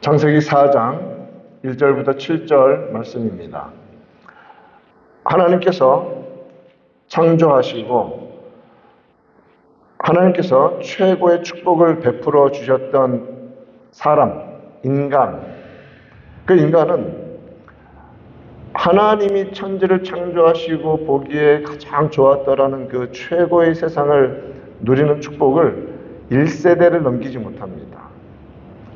창세기 4장 1절부터 7절 말씀입니다. 하나님께서 창조하시고 하나님께서 최고의 축복을 베풀어 주셨던 사람, 인간. 그 인간은 하나님이 천지를 창조하시고 보기에 가장 좋았더라는 그 최고의 세상을 누리는 축복을 1세대를 넘기지 못합니다.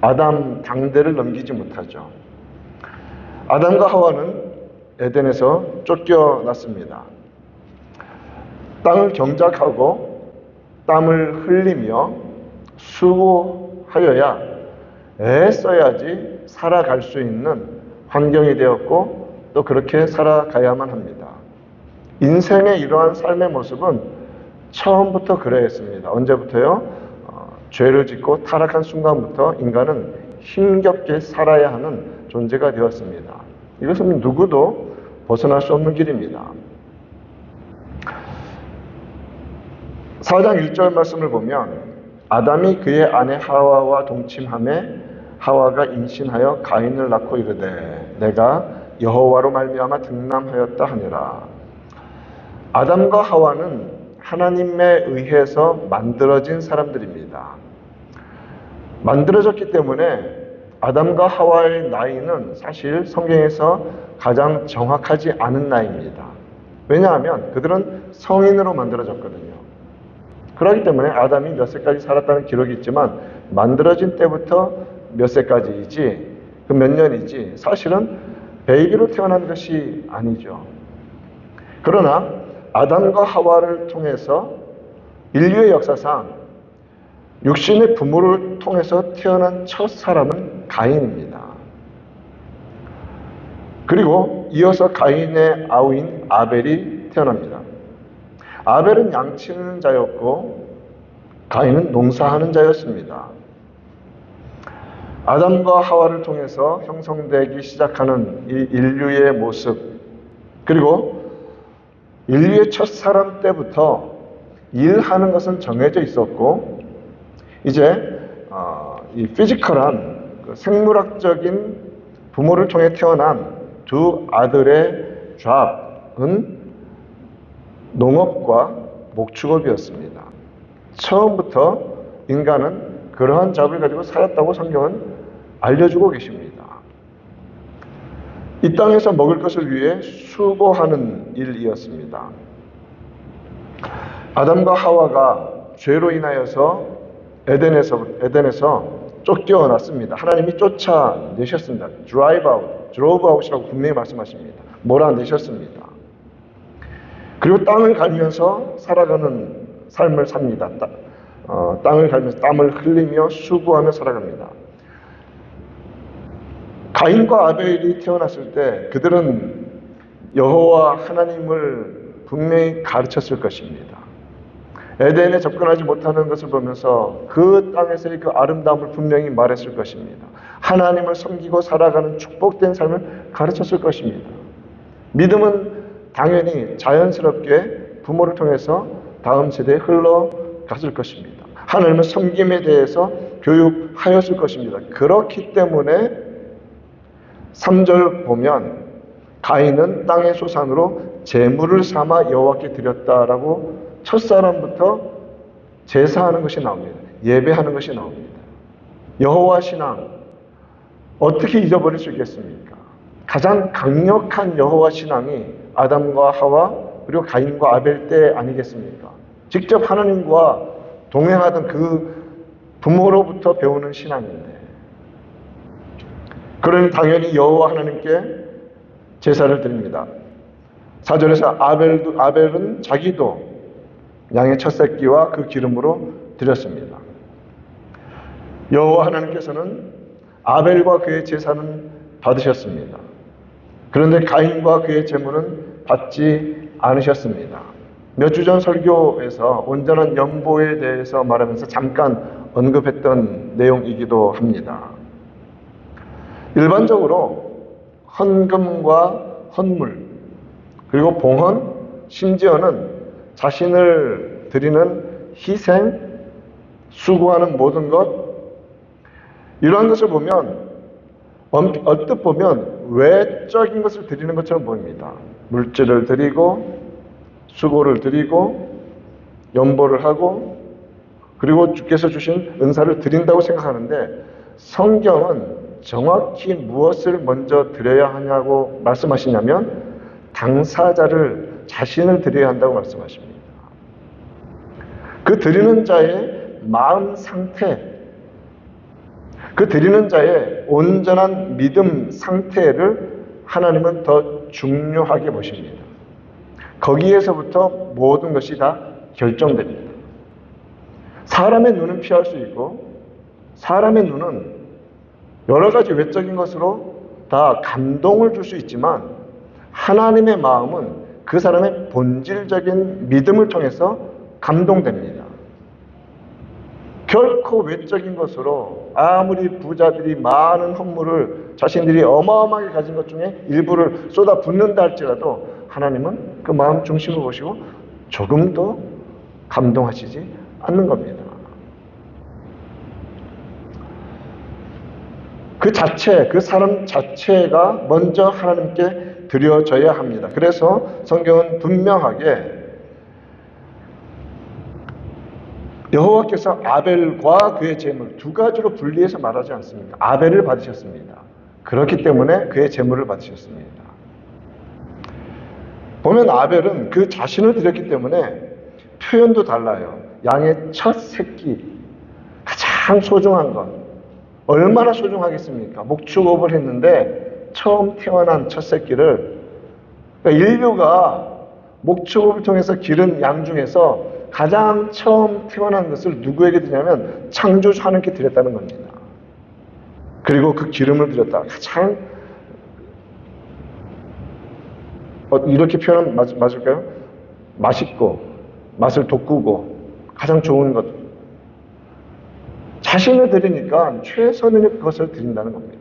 아담 당대를 넘기지 못하죠. 아담과 하와는 에덴에서 쫓겨났습니다. 땅을 경작하고 땀을 흘리며 수고하여야 애써야지 살아갈 수 있는 환경이 되었고 또 그렇게 살아가야만 합니다. 인생의 이러한 삶의 모습은 처음부터 그러했습니다. 언제부터요? 죄를 짓고 타락한 순간부터 인간은 힘겹게 살아야 하는 존재가 되었습니다. 이것은 누구도 벗어날 수 없는 길입니다. 4장 1절 말씀을 보면 아담이 그의 아내 하와와 동침하매 하와가 임신하여 가인을 낳고 이르되 내가 여호와로 말미암아 등남하였다 하니라. 아담과 하와는 하나님에 의해서 만들어진 사람들입니다. 만들어졌기 때문에 아담과 하와의 나이는 사실 성경에서 가장 정확하지 않은 나이입니다. 왜냐하면 그들은 성인으로 만들어졌거든요. 그렇기 때문에 아담이 몇 세까지 살았다는 기록이 있지만 만들어진 때부터 몇 세까지이지 그 몇 년이지 사실은 베이비로 태어난 것이 아니죠. 그러나 아담과 하와를 통해서 인류의 역사상 육신의 부모를 통해서 태어난 첫 사람은 가인입니다. 그리고 이어서 가인의 아우인 아벨이 태어납니다. 아벨은 양치는 자였고 가인은 농사하는 자였습니다. 아담과 하와를 통해서 형성되기 시작하는 이 인류의 모습, 그리고 인류의 첫 사람 때부터 일하는 것은 정해져 있었고 이제 이 피지컬한 생물학적인 부모를 통해 태어난 두 아들의 잡은 농업과 목축업이었습니다. 처음부터 인간은 그러한 잡을 가지고 살았다고 성경은 알려주고 계십니다. 이 땅에서 먹을 것을 위해 수고하는 일이었습니다. 아담과 하와가 죄로 인하여서 에덴에서 쫓겨났습니다. 하나님이 쫓아내셨습니다. drove out이라고 분명히 말씀하십니다. 몰아내셨습니다. 그리고 땅을 갈면서 살아가는 삶을 삽니다. 땅을 갈면서 땀을 흘리며 수고하며 살아갑니다. 가인과 아벨이 태어났을 때 그들은 여호와 하나님을 분명히 가르쳤을 것입니다. 에덴에 접근하지 못하는 것을 보면서 그 땅에서의 그 아름다움을 분명히 말했을 것입니다. 하나님을 섬기고 살아가는 축복된 삶을 가르쳤을 것입니다. 믿음은 당연히 자연스럽게 부모를 통해서 다음 세대에 흘러갔을 것입니다. 하나님을 섬김에 대해서 교육하였을 것입니다. 그렇기 때문에 3절 보면 가인은 땅의 소산으로 제물을 삼아 여호와께 드렸다라고 첫사람부터 제사하는 것이 나옵니다. 예배하는 것이 나옵니다. 여호와 신앙 어떻게 잊어버릴 수 있겠습니까? 가장 강력한 여호와 신앙이 아담과 하와 그리고 가인과 아벨 때 아니겠습니까? 직접 하나님과 동행하던 그 부모로부터 배우는 신앙인데 그러니 당연히 여호와 하나님께 제사를 드립니다. 4절에서 아벨은 자기도 양의 첫 새끼와 그 기름으로 드렸습니다. 여호와 하나님께서는 아벨과 그의 제사는 받으셨습니다. 그런데 가인과 그의 제물은 받지 않으셨습니다. 몇 주 전 설교에서 온전한 연보에 대해서 말하면서 잠깐 언급했던 내용이기도 합니다. 일반적으로 헌금과 헌물 그리고 봉헌 심지어는 자신을 드리는 희생, 수고하는 모든 것 이러한 것을 보면 언뜻 보면 외적인 것을 드리는 것처럼 보입니다. 물질을 드리고 수고를 드리고 연보를 하고 그리고 주께서 주신 은사를 드린다고 생각하는데, 성경은 정확히 무엇을 먼저 드려야 하냐고 말씀하시냐면 당사자를, 자신을 드려야 한다고 말씀하십니다. 그 드리는 자의 마음 상태, 그 드리는 자의 온전한 믿음 상태를 하나님은 더 중요하게 보십니다. 거기에서부터 모든 것이 다 결정됩니다. 사람의 눈은 피할 수 있고 사람의 눈은 여러 가지 외적인 것으로 다 감동을 줄 수 있지만, 하나님의 마음은 그 사람의 본질적인 믿음을 통해서 감동됩니다. 결코 외적인 것으로 아무리 부자들이 많은 헌물을 자신들이 어마어마하게 가진 것 중에 일부를 쏟아붓는다 할지라도 하나님은 그 마음 중심을 보시고 조금도 감동하시지 않는 겁니다. 그 자체, 그 사람 자체가 먼저 하나님께 드려져야 합니다. 그래서 성경은 분명하게 여호와께서 아벨과 그의 제물 두 가지로 분리해서 말하지 않습니다. 아벨을 받으셨습니다. 그렇기 때문에 그의 제물을 받으셨습니다. 보면 아벨은 그 자신을 드렸기 때문에 표현도 달라요. 양의 첫 새끼, 가장 소중한 것. 얼마나 소중하겠습니까? 목축업을 했는데 처음 태어난 첫 새끼를, 그러니까 인류가 목축업을 통해서 기른 양 중에서 가장 처음 태어난 것을 누구에게 드리냐면 창조주 하나님께 드렸다는 겁니다. 그리고 그 기름을 드렸다. 가장 이렇게 표현하면 맞을까요? 맛있고 맛을 돋구고 가장 좋은 것, 자신을 드리니까 최선의 것을 드린다는 겁니다.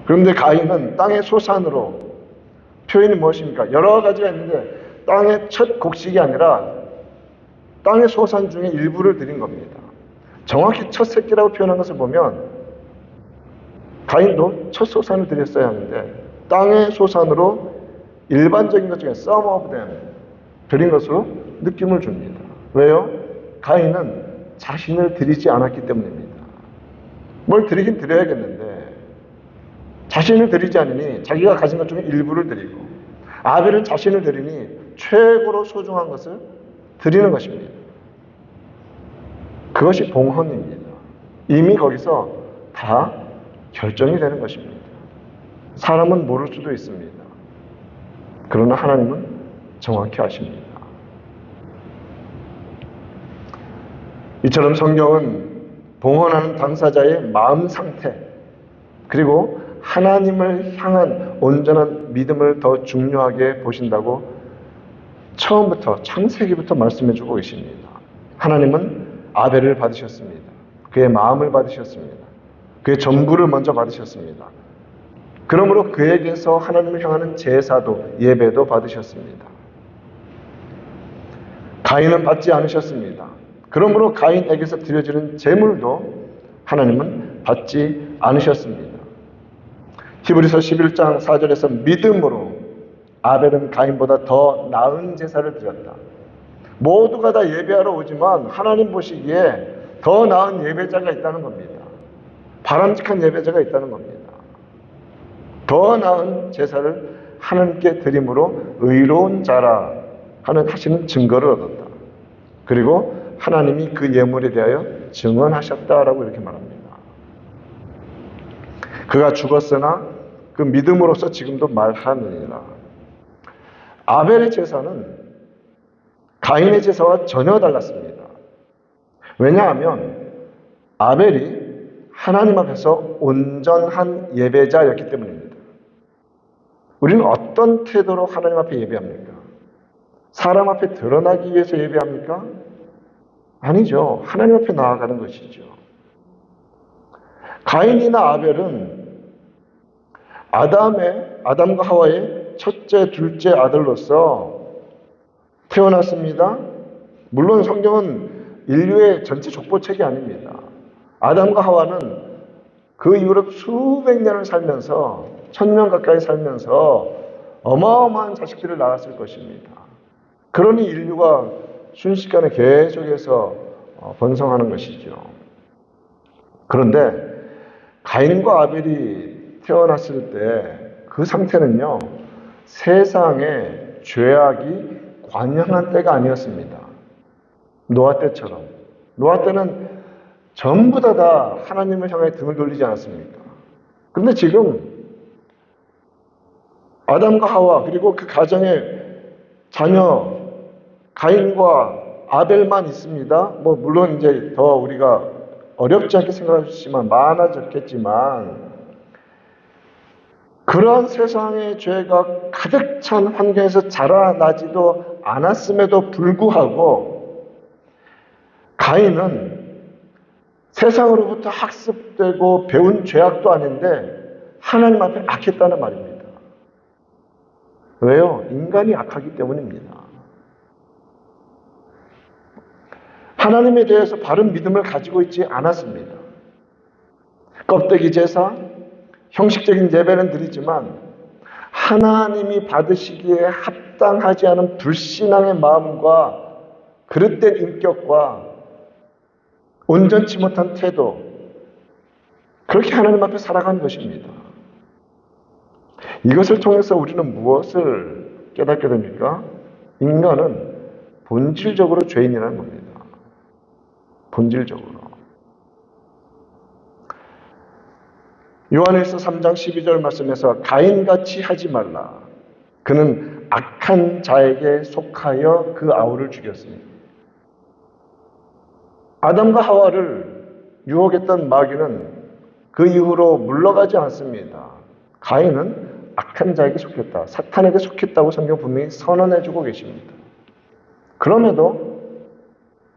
그런데 가인은 땅의 소산으로, 표현이 무엇입니까? 여러 가지가 있는데 땅의 첫 곡식이 아니라 땅의 소산 중에 일부를 드린 겁니다. 정확히 첫 새끼라고 표현한 것을 보면 가인도 첫 소산을 드렸어야 하는데 땅의 소산으로 일반적인 것 중에 some of them 드린 것으로 느낌을 줍니다. 왜요? 가인은 자신을 드리지 않았기 때문입니다. 뭘 드리긴 드려야겠는데 자신을 드리지 않으니 자기가 가진 것 중에 일부를 드리고, 아벨은 자신을 드리니 최고로 소중한 것을 드리는 것입니다. 그것이 봉헌입니다. 이미 거기서 다 결정이 되는 것입니다. 사람은 모를 수도 있습니다. 그러나 하나님은 정확히 아십니다. 이처럼 성경은 봉헌하는 당사자의 마음 상태, 그리고 하나님을 향한 온전한 믿음을 더 중요하게 보신다고 처음부터 창세기부터 말씀해주고 계십니다. 하나님은 아벨을 받으셨습니다. 그의 마음을 받으셨습니다. 그의 전부를 먼저 받으셨습니다. 그러므로 그에게서 하나님을 향하는 제사도, 예배도 받으셨습니다. 가인은 받지 않으셨습니다. 그러므로 가인에게서 드려지는 제물도 하나님은 받지 않으셨습니다. 히브리서 11장 4절에서 믿음으로 아벨은 가인보다 더 나은 제사를 드렸다. 모두가 다 예배하러 오지만 하나님 보시기에 더 나은 예배자가 있다는 겁니다. 바람직한 예배자가 있다는 겁니다. 더 나은 제사를 하나님께 드림으로 의로운 자라 하시는 증거를 얻었다. 그리고 하나님이 그 예물에 대하여 증언하셨다라고 이렇게 말합니다. 그가 죽었으나 그 믿음으로서 지금도 말하느니라. 아벨의 제사는 가인의 제사와 전혀 달랐습니다. 왜냐하면 아벨이 하나님 앞에서 온전한 예배자였기 때문입니다. 우리는 어떤 태도로 하나님 앞에 예배합니까? 사람 앞에 드러나기 위해서 예배합니까? 아니죠. 하나님 앞에 나아가는 것이죠. 가인이나 아벨은 아담과 하와의 첫째, 둘째 아들로서 태어났습니다. 물론 성경은 인류의 전체 족보책이 아닙니다. 아담과 하와는 그 이후로 수백 년을 살면서 1000년 가까이 살면서 어마어마한 자식들을 낳았을 것입니다. 그러니 인류가 순식간에 계속해서 번성하는 것이죠. 그런데 가인과 아벨이 태어났을 때 그 상태는요, 세상에 죄악이 관영한 때가 아니었습니다. 노아 때처럼. 노아 때는 전부 다 하나님을 향해 등을 돌리지 않았습니까? 그런데 지금 아담과 하와 그리고 그 가정의 자녀 가인과 아벨만 있습니다. 물론 이제 더 우리가 어렵지 않게 생각하시지만 많아졌겠지만 그러한 세상의 죄가 가득 찬 환경에서 자라나지도 않았음에도 불구하고 가인은 세상으로부터 학습되고 배운 죄악도 아닌데 하나님 앞에 악했다는 말입니다. 왜요? 인간이 악하기 때문입니다. 하나님에 대해서 바른 믿음을 가지고 있지 않았습니다. 껍데기 제사, 형식적인 예배는 드리지만 하나님이 받으시기에 합당하지 않은 불신앙의 마음과 그릇된 인격과 온전치 못한 태도, 그렇게 하나님 앞에 살아가는 것입니다. 이것을 통해서 우리는 무엇을 깨닫게 됩니까? 인간은 본질적으로 죄인이라는 겁니다. 본질적으로. 요한일서 3장 12절 말씀에서 가인같이 하지 말라. 그는 악한 자에게 속하여 그 아우를 죽였으니. 아담과 하와를 유혹했던 마귀는 그 이후로 물러가지 않습니다. 가인은 악한 자에게 속했다. 사탄에게 속했다고 성경 분명히 선언해주고 계십니다. 그럼에도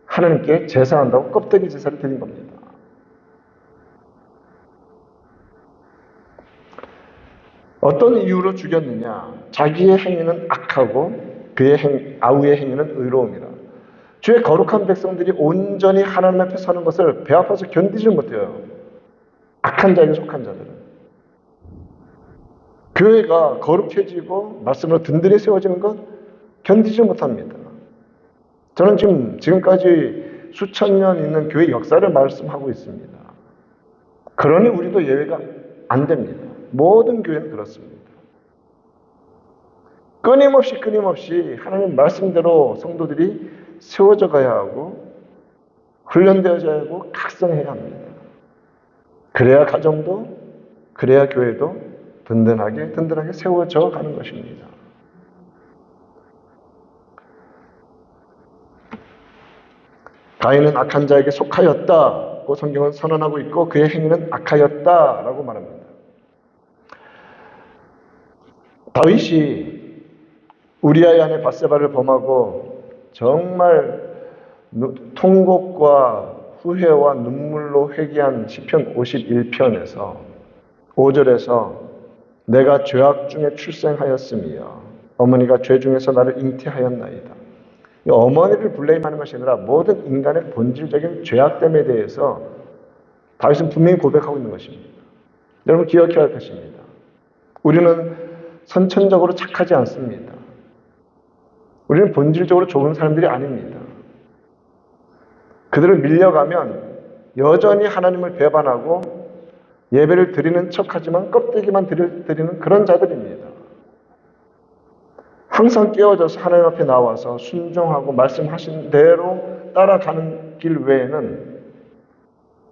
하나님께 제사한다고 껍데기 제사를 드린 겁니다. 어떤 이유로 죽였느냐? 자기의 행위는 악하고 그의 아우의 행위는 의로움이라. 주의 거룩한 백성들이 온전히 하나님 앞에 서는 것을 배 아파서 견디지 못해요. 악한 자에게 속한 자들은. 교회가 거룩해지고 말씀으로 든든히 세워지는 것 견디지 못합니다. 저는 지금까지 수천 년 있는 교회 역사를 말씀하고 있습니다. 그러니 우리도 예외가 안 됩니다. 모든 교회는 그렇습니다. 끊임없이 하나님 말씀대로 성도들이 세워져 가야 하고 훈련되어져야 하고 각성해야 합니다. 그래야 가정도, 그래야 교회도 든든하게 세워져 가는 것입니다. 가인은 악한 자에게 속하였다고 성경은 선언하고 있고 그의 행위는 악하였다라고 말합니다. 다윗이 우리아의 아내 밧세바를 범하고 정말 통곡과 후회와 눈물로 회개한 시편 51편에서 5절에서 내가 죄악 중에 출생하였으며 어머니가 죄 중에서 나를 잉태하였나이다. 어머니를 블레임하는 것이 아니라 모든 인간의 본질적인 죄악됨에 대해서 다윗은 분명히 고백하고 있는 것입니다. 여러분 기억해야 할 것입니다. 우리는 선천적으로 착하지 않습니다. 우리는 본질적으로 좋은 사람들이 아닙니다. 그들을 밀려가면 여전히 하나님을 배반하고 예배를 드리는 척하지만 껍데기만 드리는 그런 자들입니다. 항상 깨어져서 하나님 앞에 나와서 순종하고 말씀하신 대로 따라가는 길 외에는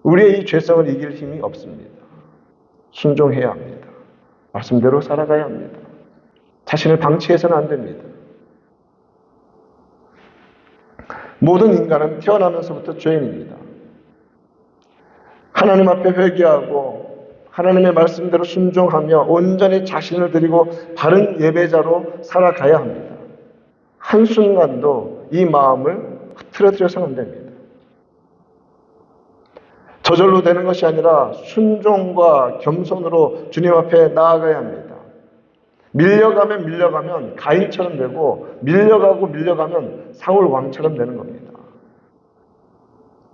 우리의 이 죄성을 이길 힘이 없습니다. 순종해야 합니다. 말씀대로 살아가야 합니다. 자신을 방치해서는 안 됩니다. 모든 인간은 태어나면서부터 죄인입니다. 하나님 앞에 회개하고 하나님의 말씀대로 순종하며 온전히 자신을 드리고 바른 예배자로 살아가야 합니다. 한순간도 이 마음을 흐트러뜨려서는 안 됩니다. 저절로 되는 것이 아니라 순종과 겸손으로 주님 앞에 나아가야 합니다. 밀려가면 가인처럼 되고 밀려가면 사울 왕처럼 되는 겁니다.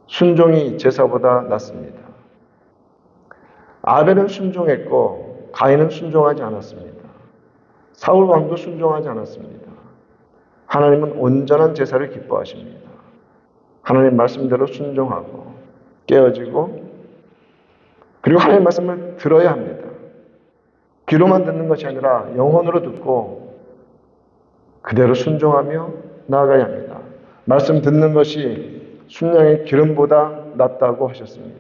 순종이 제사보다 낫습니다. 아벨은 순종했고 가인은 순종하지 않았습니다. 사울 왕도 순종하지 않았습니다. 하나님은 온전한 제사를 기뻐하십니다. 하나님 말씀대로 순종하고 깨어지고 그리고 하나님 말씀을 들어야 합니다. 귀로만 듣는 것이 아니라 영혼으로 듣고 그대로 순종하며 나아가야 합니다. 말씀 듣는 것이 순양의 기름보다 낫다고 하셨습니다.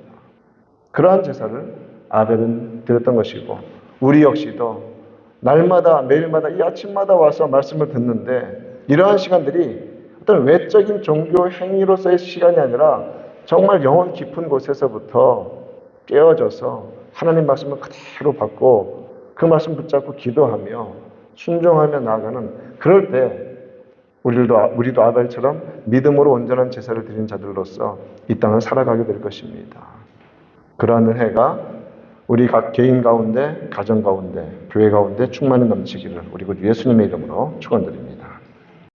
그러한 제사를 아벨은 드렸던 것이고 우리 역시도 날마다 매일마다 이 아침마다 와서 말씀을 듣는데 이러한 시간들이 어떤 외적인 종교 행위로서의 시간이 아니라 정말 영혼 깊은 곳에서부터 깨어져서 하나님 말씀을 그대로 받고 그 말씀 붙잡고 기도하며 순종하며 나아가는 그럴 때 우리도 아벨처럼 믿음으로 온전한 제사를 드린 자들로서 이 땅을 살아가게 될 것입니다. 그러한 은혜가 우리 각 개인 가운데, 가정 가운데, 교회 가운데 충만히 넘치기를 우리 곧 예수님의 이름으로 축원드립니다.